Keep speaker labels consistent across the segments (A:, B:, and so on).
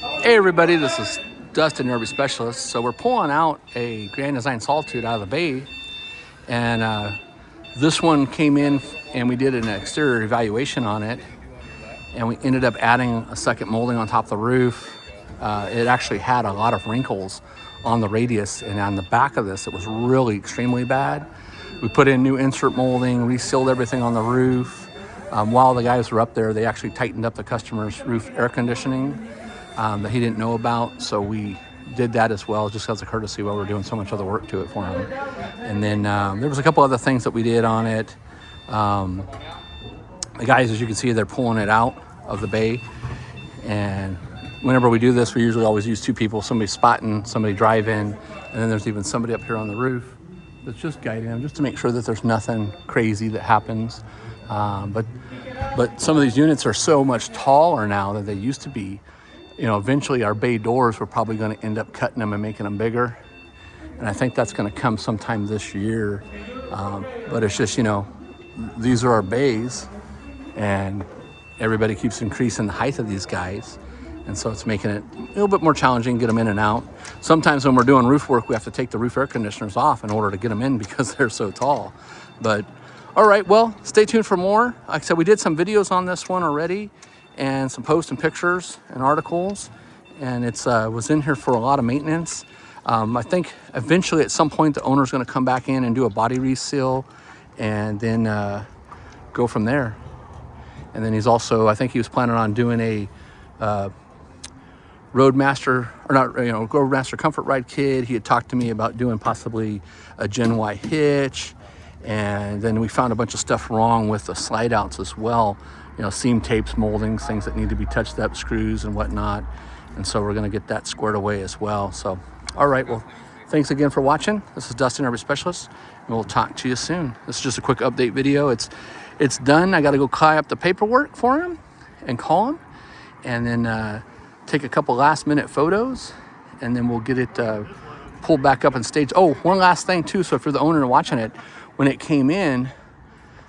A: Hey everybody, this is Dustin, RV Specialist. So we're pulling out a Grand Design Solitude out of the bay, and this one came in and we did an exterior evaluation on it, and we ended up adding a second molding on top of the roof. It actually had a lot of wrinkles on the radius, and on the back of this it was really extremely bad. We put in new insert molding, resealed everything on the roof. While the guys were up there, they actually tightened up the customer's roof air conditioning that he didn't know about, so we did that as well, just as a courtesy while we're doing so much other work to it for him. And then there was a couple other things that we did on it. The guys, as you can see, they're pulling it out of the bay, and whenever we do this, we usually always use two people, somebody spotting, somebody driving, and then there's even somebody up here on the roof that's just guiding them, just to make sure that there's nothing crazy that happens. But some of these units are so much taller now than they used to be. You know, eventually our bay doors, we're probably going to end up cutting them and making them bigger. And I think that's going to come sometime this year. But it's just, you know, these are our bays, and everybody keeps increasing the height of these guys. And so it's making it a little bit more challenging to get them in and out. Sometimes when we're doing roof work, we have to take the roof air conditioners off in order to get them in because they're so tall. But all right, well, stay tuned for more. Like I said, we did some videos on this one already, and some posts and pictures and articles, and it's was in here for a lot of maintenance. I think eventually at some point the owner's going to come back in and do a body reseal, and then go from there. And then he's also, I think he was planning on doing a Roadmaster, or not, you know, Roadmaster Comfort Ride kit. He had talked to me about doing possibly a Gen Y hitch, and then we found a bunch of stuff wrong with the slide outs as well. You know, seam tapes, moldings, things that need to be touched up, screws and whatnot. And so we're going to get that squared away as well. So, all right, well, thanks again for watching. This is Dustin, RV Specialist, and we'll talk to you soon. This is just a quick update video. It's done. I got to go tie up the paperwork for him and call him, and then take a couple last minute photos, and then we'll get it pulled back up and staged. Oh, one last thing too. So if you're the owner watching it, when it came in,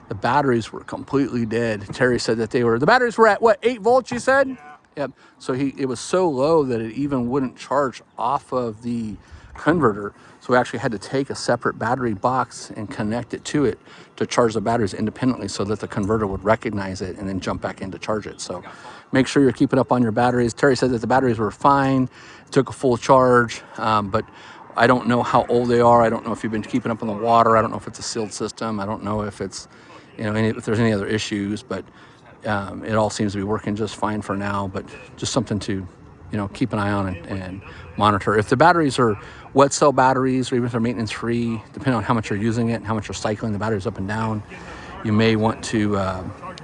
A: the batteries were completely dead. Terry said that the batteries were at what, 8 volts, you said? Yep. So it was so low that it even wouldn't charge off of the converter. So we actually had to take a separate battery box and connect it to it to charge the batteries independently, so that the converter would recognize it and then jump back in to charge it. So make sure you're keeping up on your batteries. Terry said that the batteries were fine. It took a full charge, but I don't know how old they are. I don't know if you've been keeping up on the water. I don't know if it's a sealed system. I don't know if it's, you know, if there's any other issues, but it all seems to be working just fine for now. But just something to, you know, keep an eye on and monitor. If the batteries are wet cell batteries, or even if they're maintenance free, depending on how much you're using it and how much you're cycling the batteries up and down, you may want to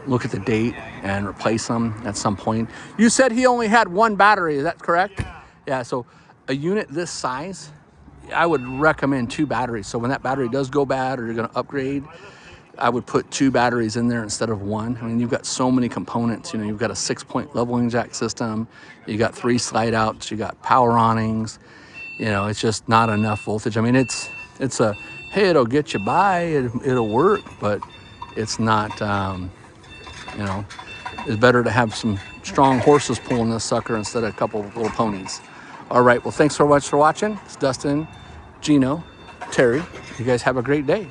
A: look at the date and replace them at some point. You said he only had one battery, is that correct? Yeah, so a unit this size, I would recommend 2 batteries. So when that battery does go bad or you're going to upgrade, I would put 2 batteries in there instead of 1. I mean, you've got so many components. You know, you've got a 6-point leveling jack system, you got 3 slide outs, you got power awnings. You know, it's just not enough voltage. I mean, it's a, hey, it'll get you by, it'll work, but it's not, you know, it's better to have some strong horses pulling this sucker instead of a couple of little ponies. All right, well, thanks so much for watching. It's Dustin, Gino, Terry. You guys have a great day.